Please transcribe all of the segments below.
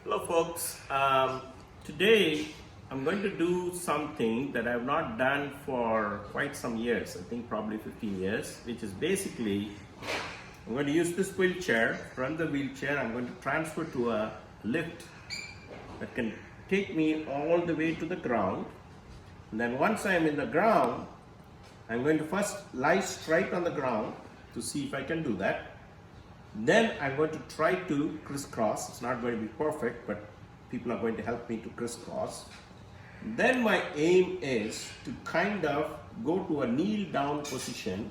Hello folks, today I'm going to do something that I've not done for quite some years, I think probably 15 years, which is basically I'm going to use this wheelchair. From the wheelchair I'm going to transfer to a lift that can take me all the way to the ground, and then once I'm in the ground I'm going to first lie straight on the ground to see if I can do that. Then I'm going to try to crisscross. It's not going to be perfect, but people are going to help me to crisscross. Then my aim is to kind of go to a kneel down position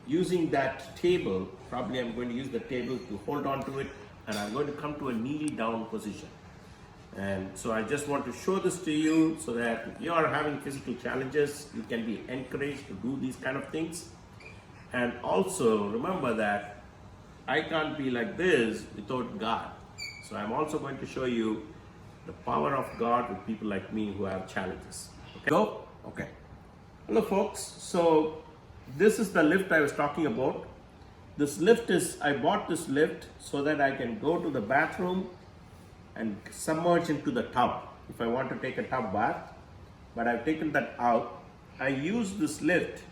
using that table. Probably I'm going to use the table to hold on to it, and I'm going to come to a kneel down position. And so I just want to show this to you so that if you are having physical challenges, you can be encouraged to do these kind of things. And also remember that I can't be like this without God. So I'm also going to show you the power of God with people like me who have challenges. Okay? Go? Okay. Hello folks. So this is the lift I was talking about. This lift is, I bought this lift so that I can go to the bathroom and submerge into the tub if I want to take a tub bath. But I've taken that out. I use this lift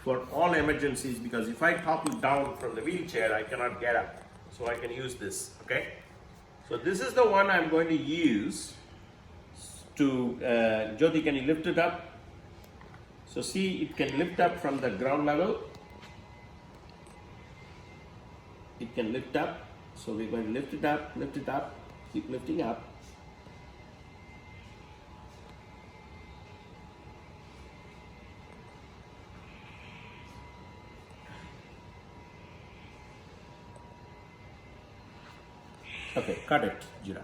for all emergencies, because if I topple down from the wheelchair, I cannot get up. So I can use this, okay? So this is the one I'm going to use to, Jyoti, can you lift it up? So see, it can lift up from the ground level. It can lift up. So we're going to lift it up, keep lifting up. Okay, cut it, Jira.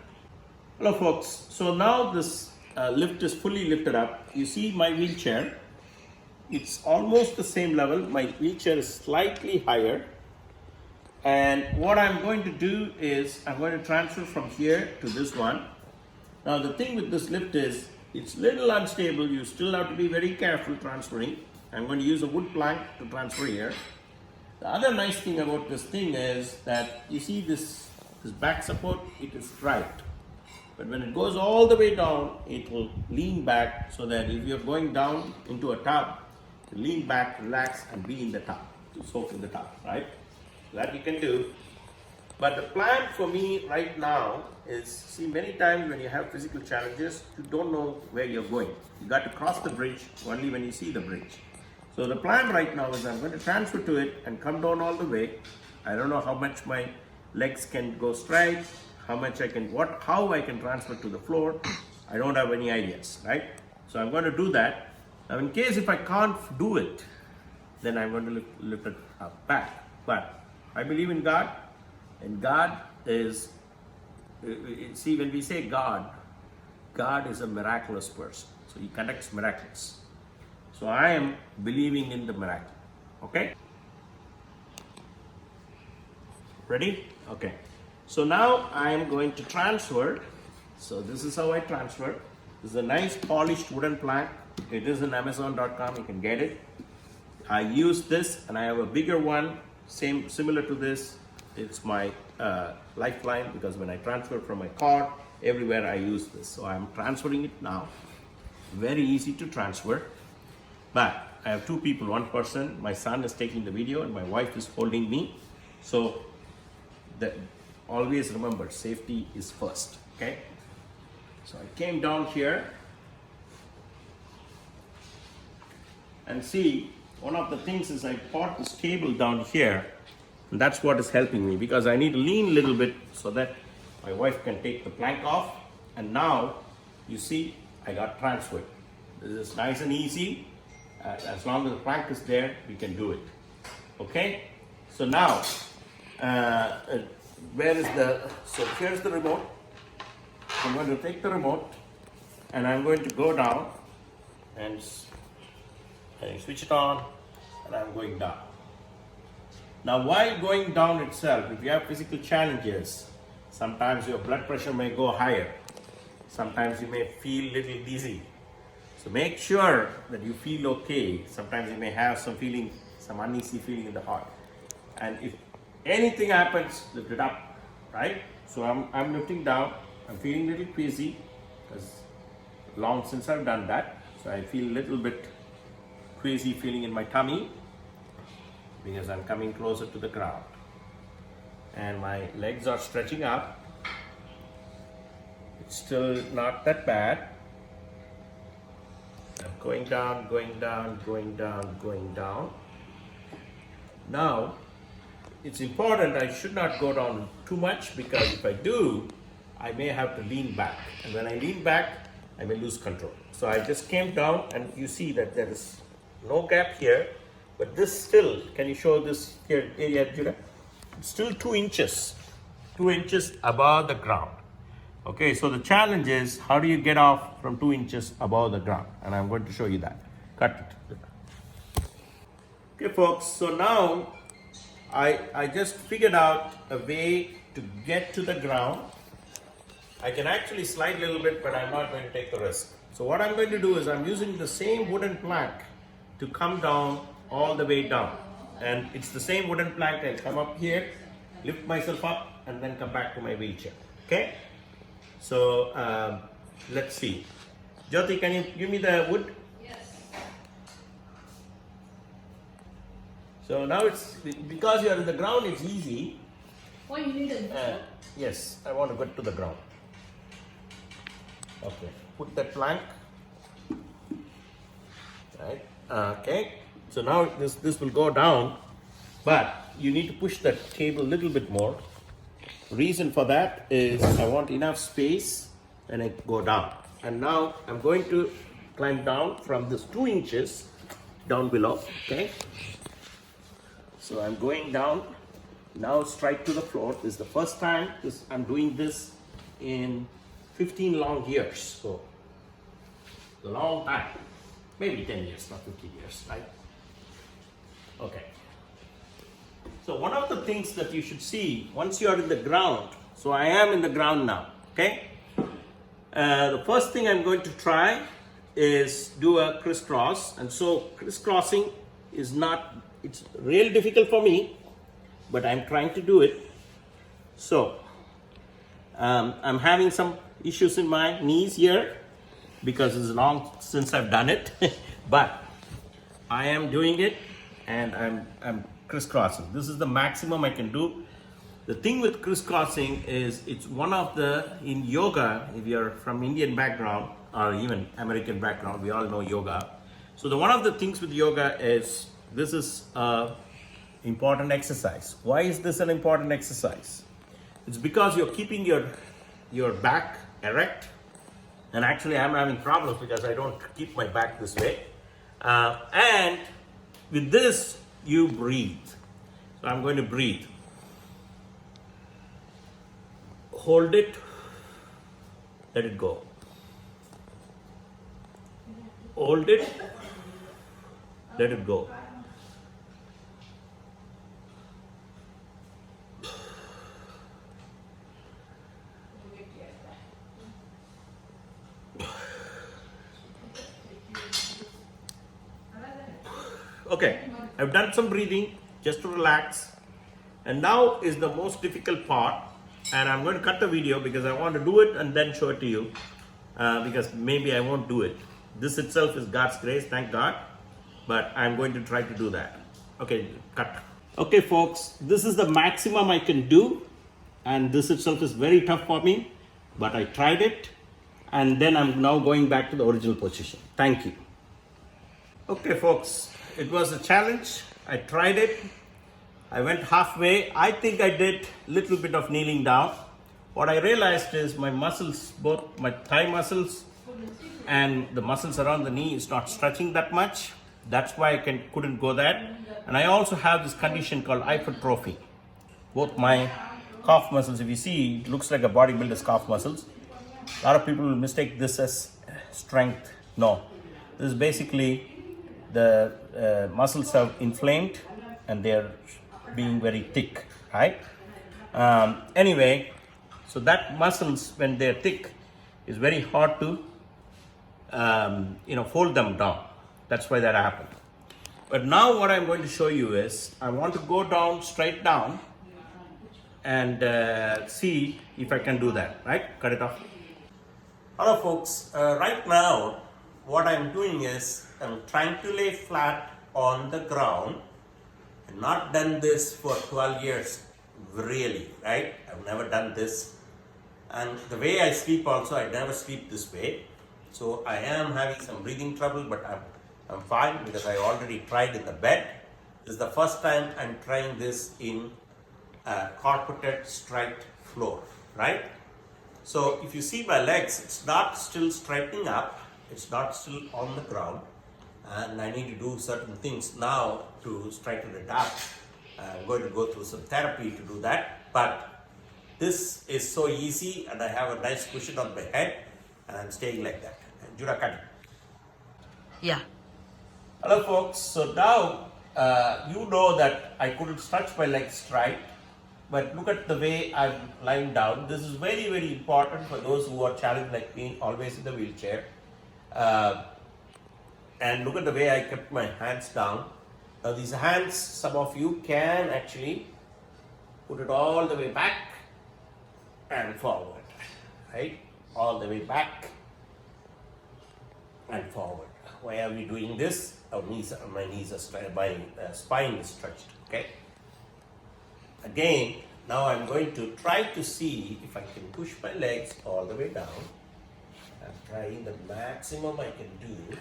Hello folks, so now this lift is fully lifted up. You see my wheelchair, it's almost the same level. My wheelchair is slightly higher. And what I'm going to do is I'm going to transfer from here to this one. Now the thing with this lift is it's little unstable. You still have to be very careful transferring. I'm going to use a wood plank to transfer here. The other nice thing about this thing is that you see this back support, it is right. But when it goes all the way down, it will lean back, so that if you're going down into a tub, you lean back, relax, and be in the tub, to soak in the tub, right? That you can do. But the plan for me right now is, see, many times when you have physical challenges, you don't know where you're going. You got to cross the bridge only when you see the bridge. So the plan right now is I'm going to transfer to it and come down all the way. I don't know how much my legs can go straight, how I can transfer to the floor. I don't have any ideas, right? So I'm going to do that. Now in case if I can't do it, then I'm going to lift it up back. But I believe in God, and God is, see, when we say God is a miraculous person. So He conducts miracles. So I am believing in the miracle. Okay? Ready? Okay. So now I am going to transfer. So this is how I transfer. This is a nice polished wooden plank. It is in Amazon.com. You can get it. I use this, and I have a bigger one, similar to this. It's my lifeline, because when I transfer from my car, everywhere I use this. So I'm transferring it now. Very easy to transfer. But I have two people, one person, my son is taking the video, and my wife is holding me. So always remember, safety is first, okay? So I came down here, and see, one of the things is I brought this table down here, and that's what is helping me, because I need to lean a little bit so that my wife can take the plank off. And now you see I got transferred. This is nice and easy. As long as the plank is there, we can do it. Okay? So now so here's the remote. I'm going to take the remote, and I'm going to go down and switch it on, and I'm going down. Now while going down itself, if you have physical challenges, sometimes your blood pressure may go higher. Sometimes you may feel a little dizzy. So make sure that you feel okay. Sometimes you may have some uneasy feeling in the heart. And if anything happens, lift it up, right? So I'm lifting down, I'm feeling a little queasy because long since I've done that. So I feel a little bit queasy feeling in my tummy because I'm coming closer to the ground. And my legs are stretching up. It's still not that bad. I'm going down, going down, going down, going down. Now, it's important I should not go down too much, because if I do, I may have to lean back. And when I lean back, I may lose control. So I just came down, and you see that there is no gap here, but this still, can you show this here area, Judah? It's still 2 inches above the ground. Okay, so the challenge is, how do you get off from 2 inches above the ground? And I'm going to show you that. Cut it. Okay, folks, so now I just figured out a way to get to the ground. I can actually slide a little bit, but I'm not going to take the risk. So what I'm going to do is I'm using the same wooden plank to come down all the way down. And it's the same wooden plank. I'll come up here, lift myself up, and then come back to my wheelchair. Okay? So let's see. Jyoti, can you give me the wood? Yes. So now it's, because you are in the ground, it's easy. Oh, you need a Yes, I want to get to the ground. Okay, put that plank. Right. Okay. So now this will go down, but you need to push the table a little bit more. Reason for that is I want enough space when I go down. And now I'm going to climb down from this 2 inches down below. Okay. So I'm going down now straight to the floor. This is the first time I'm doing this in 15 long years. So a long time. Maybe 10 years, not 15 years, right? Okay. So one of the things that you should see once you are in the ground, so I am in the ground now, okay? The first thing I'm going to try is do a crisscross. And so crisscrossing is not, it's real difficult for me, but I'm trying to do it. So I'm having some issues in my knees here because it's long since I've done it, but I am doing it, and I'm crisscrossing. This is the maximum I can do. The thing with crisscrossing is it's one of the, in yoga, if you're from Indian background or even American background, we all know yoga. So one of the things with yoga is this is an important exercise. Why is this an important exercise? It's because you're keeping your back erect. And actually I'm having problems because I don't keep my back this way. And with this, you breathe. So I'm going to breathe. Hold it. Let it go. Hold it. Let it go. Okay, I've done some breathing just to relax, and now is the most difficult part, and I'm going to cut the video because I want to do it and then show it to you, because maybe I won't do it. This itself is God's grace, thank God, but I'm going to try to do that. Okay, cut. Okay folks, this is the maximum I can do, and this itself is very tough for me, but I tried it, and then I'm now going back to the original position. Thank you. Okay folks, it was a challenge. I tried it. I went halfway. I think I did a little bit of kneeling down. What I realized is my muscles, both my thigh muscles and the muscles around the knee is not stretching that much. That's why I couldn't go there. And I also have this condition called hypertrophy. Both my calf muscles, if you see, it looks like a bodybuilder's calf muscles. A lot of people will mistake this as strength. No, this is basically the muscles are inflamed and they're being very thick, right? Anyway, so that muscles, when they're thick, is very hard to fold them down. That's why that happened. But now what I'm going to show you is I want to go down, straight down, and see if I can do that, right? Cut it off. Hello folks, right now what I'm doing is I'm trying to lay flat on the ground. I've not done this for 12 years, really, right? I've never done this. And the way I sleep also, I never sleep this way. So I am having some breathing trouble, but I'm fine because I already tried in the bed. This is the first time I'm trying this in a carpeted striped floor, right? So if you see my legs, it's not still straightening up, it's not still on the ground, and I need to do certain things now to straighten it up. I'm going to go through some therapy to do that, but this is so easy, and I have a nice cushion on my head, and I'm staying like that. And Judah, cut it. Yeah. Hello folks, so now you know that I couldn't stretch my legs straight, but look at the way I'm lying down. This is very, very important for those who are challenged like me, always in the wheelchair. And look at the way I kept my hands down. Now these hands, some of you can actually put it all the way back and forward, right? All the way back and forward. Why are we doing this? My knees are stretched, my spine is stretched, okay? Again, now I'm going to try to see if I can push my legs all the way down. I'm trying the maximum I can do.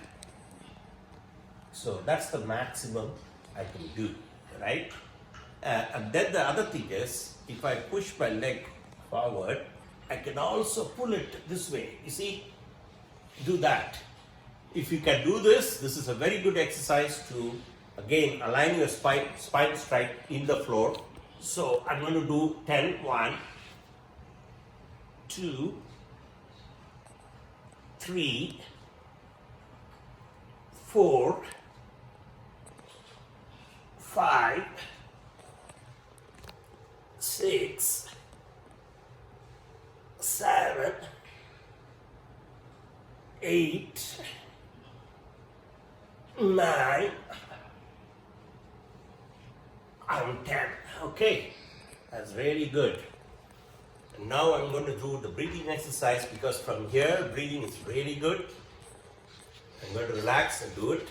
So that's the maximum I can do, right? And then the other thing is, if I push my leg forward, I can also pull it this way. You see, do that. If you can do this, this is a very good exercise to, again, align your spine straight in the floor. So I'm going to do 10, 1, 2, 3, 4, 5, 6, 7, 8, 9, and 10. Okay, that's really good. And now I'm going to do the breathing exercise, because from here breathing is really good. I'm going to relax and do it.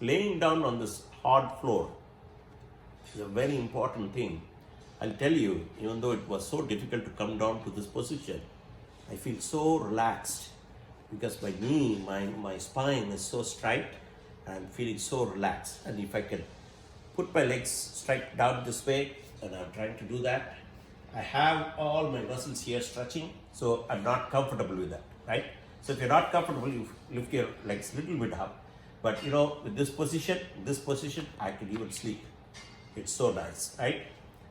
Laying down on this hard floor is a very important thing. I'll tell you, even though it was so difficult to come down to this position, I feel so relaxed because my knee, my spine is so straight. I'm feeling so relaxed. And if I can put my legs straight down this way, and I'm trying to do that, I have all my muscles here stretching, so I'm not comfortable with that, right? So if you're not comfortable, you lift your legs a little bit up. But you know, with this position, I can even sleep. It's so nice, right?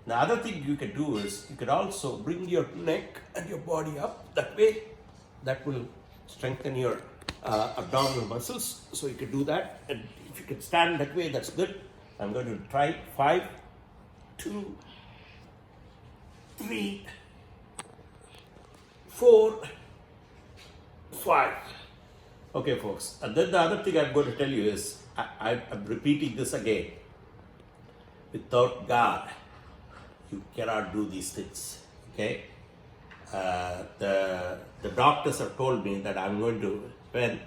The other thing you can do is, you can also bring your neck and your body up that way. That will strengthen your abdominal muscles. So you can do that. And if you can stand that way, that's good. I'm going to try 5, 2, 3, 4, 5. Okay, folks, and then the other thing I'm going to tell you is, I'm repeating this again. Without God, you cannot do these things, okay? The doctors have told me that I'm going to, when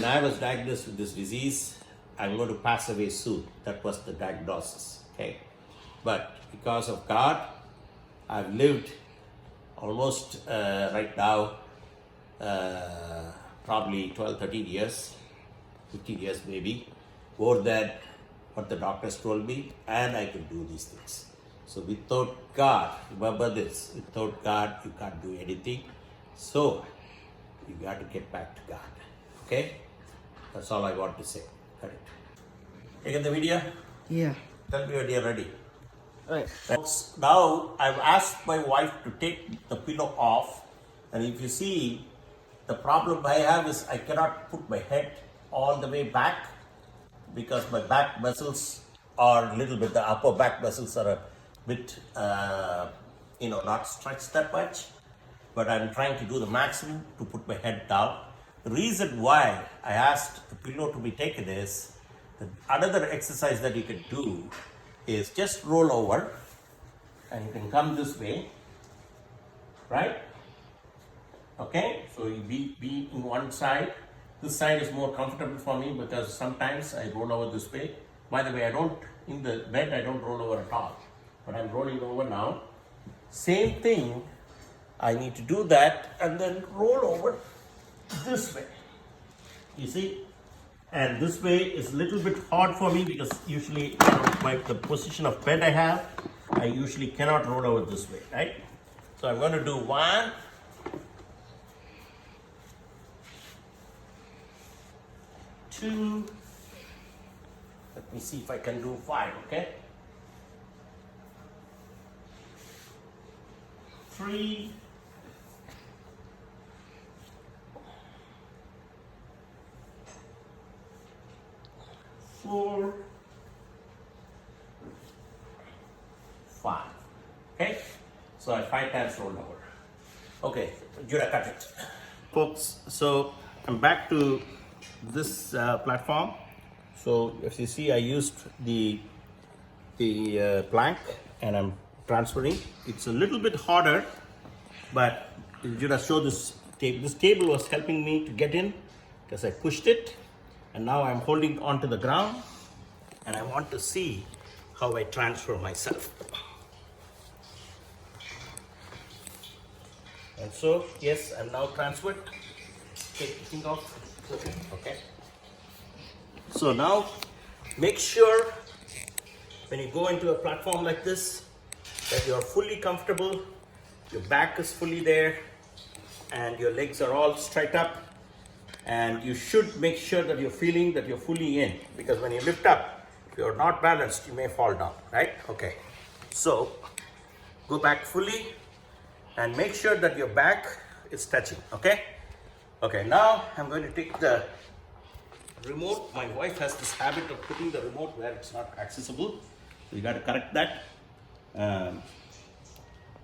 I was diagnosed with this disease, I'm going to pass away soon. That was the diagnosis, okay? But because of God, I've lived almost right now, probably 12, 13 years, 15 years maybe, more than what the doctors told me, and I can do these things. So without God, remember this, without God you can't do anything. So you got to get back to God, okay? That's all I want to say. Correct. You get the video? Yeah. Tell me when you're ready. Right. Folks, now I've asked my wife to take the pillow off, and if you see, the problem I have is I cannot put my head all the way back because my back muscles are a little bit, the upper back muscles are a bit, not stretched that much. But I'm trying to do the maximum to put my head down. The reason why I asked the pillow to be taken is that another exercise that you can do is just roll over and you can come this way, right? Okay, so you be in one side. This side is more comfortable for me because sometimes I roll over this way. By the way, in the bed, I don't roll over at all, but I'm rolling over now. Same thing, I need to do that and then roll over this way. You see? And this way is a little bit hard for me because usually the position of bed I have, I usually cannot roll over this way, right? So I'm going to do 1, 2, let me see if I can do 5, okay? 3, 4, 5. Okay, so I 5 times rolled over. Okay, Judah, cut it. Folks, so I'm back to this platform. So as you see, I used the plank and I'm transferring. It's a little bit harder, but Judah showed this table. This table was helping me to get in because I pushed it. And now I'm holding onto the ground and I want to see how I transfer myself. And so, yes, I'm now transferred. Take the thing off. Okay. So now, make sure when you go into a platform like this, that you're fully comfortable, your back is fully there, and your legs are all straight up. And you should make sure that you're feeling that you're fully in, because when you lift up, if you're not balanced, you may fall down, right? Okay, so go back fully and make sure that your back is touching, okay? Okay, now I'm going to take the remote. My wife has this habit of putting the remote where it's not accessible, so you got to correct that.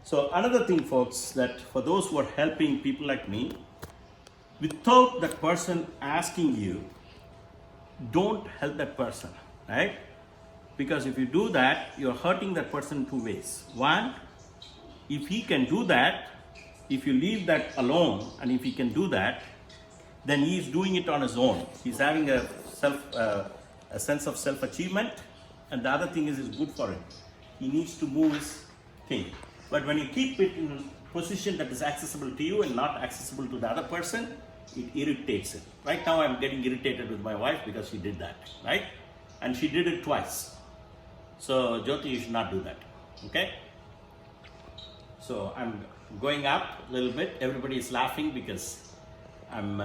So another thing, folks, that for those who are helping people like me, without that person asking you, don't help that person, right? Because if you do that, you're hurting that person 2 ways. One, if he can do that, if you leave that alone, and if he can do that, then he's doing it on his own. He's having a sense of self-achievement, and the other thing is it's good for him. He needs to move his thing. But when you keep it in a position that is accessible to you and not accessible to the other person, it irritates him. Right now I'm getting irritated with my wife because she did that, right? And she did it twice. So Jyoti, you should not do that, okay? So I'm going up a little bit. Everybody is laughing because I'm,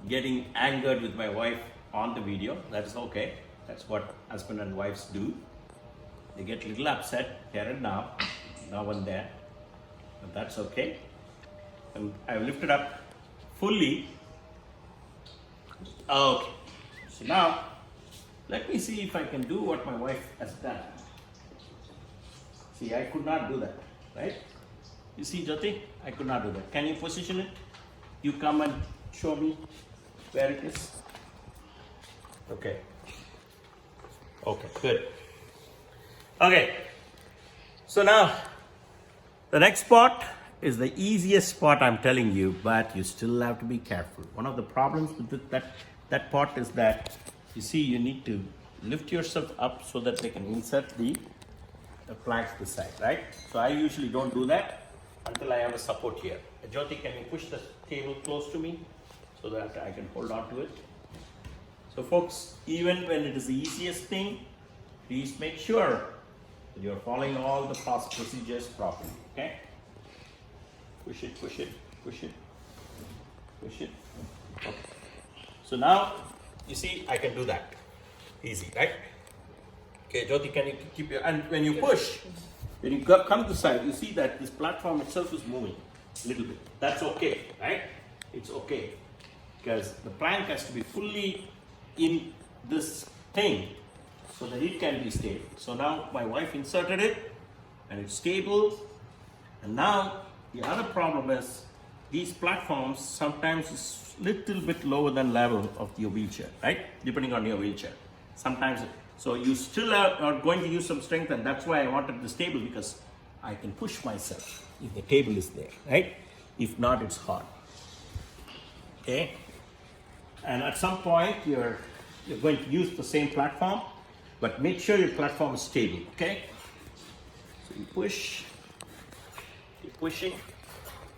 getting angered with my wife on the video. That's okay. That's what husband and wives do. They get a little upset here and now and then, but that's okay. And I've lifted up fully. Okay, so now let me see if I can do what my wife has done. See, I could not do that, right? You see, Jyoti, I could not do that. Can you position it? You come and show me where it is. Okay. Okay, good. Okay, so now the next spot is the easiest spot, I'm telling you, but you still have to be careful. One of the problems with that part is that, you see, you need to lift yourself up so that they can insert the planks this side, right? So I usually don't do that until I have a support here. Jyoti, can you push the table close to me so that I can hold on to it? So folks, even when it is the easiest thing, please make sure that you're following all the procedures properly, okay? Push it, push it, push it, push it. Okay. So now, you see, I can do that. Easy, right? Okay, Jyoti, can you keep your, and when you push, when you come to the side, you see that this platform itself is moving a little bit. That's okay, right? It's okay, because the plank has to be fully in this thing so that it can be stable. So now my wife inserted it and it's stable. And now the other problem is these platforms sometimes is little bit lower than level of your wheelchair, right? Depending on your wheelchair. Sometimes, so you still are going to use some strength, and that's why I wanted this table, because I can push myself if the table is there, right? If not, it's hard. Okay? And at some point you're going to use the same platform, but make sure your platform is stable, okay? So you push, keep pushing,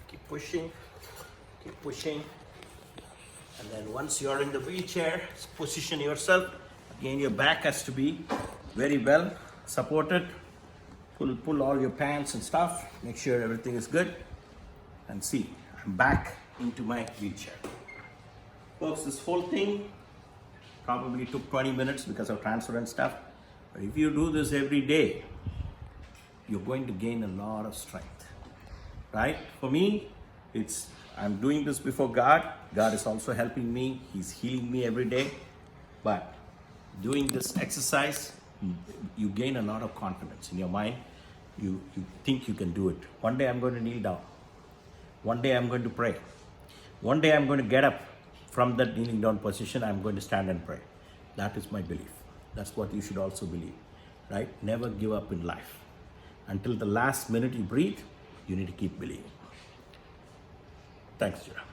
keep pushing, keep pushing. And then once you're in the wheelchair, position yourself. Again, your back has to be very well supported. Pull all your pants and stuff. Make sure everything is good. And see, I'm back into my wheelchair. Folks, this whole thing probably took 20 minutes because of transfer and stuff. But if you do this every day, you're going to gain a lot of strength, right? For me, I'm doing this before God. God is also helping me. He's healing me every day. But doing this exercise, you gain a lot of confidence in your mind. You think you can do it. One day I'm going to kneel down. One day I'm going to pray. One day I'm going to get up from that kneeling down position. I'm going to stand and pray. That is my belief. That's what you should also believe, right? Never give up in life. Until the last minute you breathe, you need to keep believing. Thanks, Jira.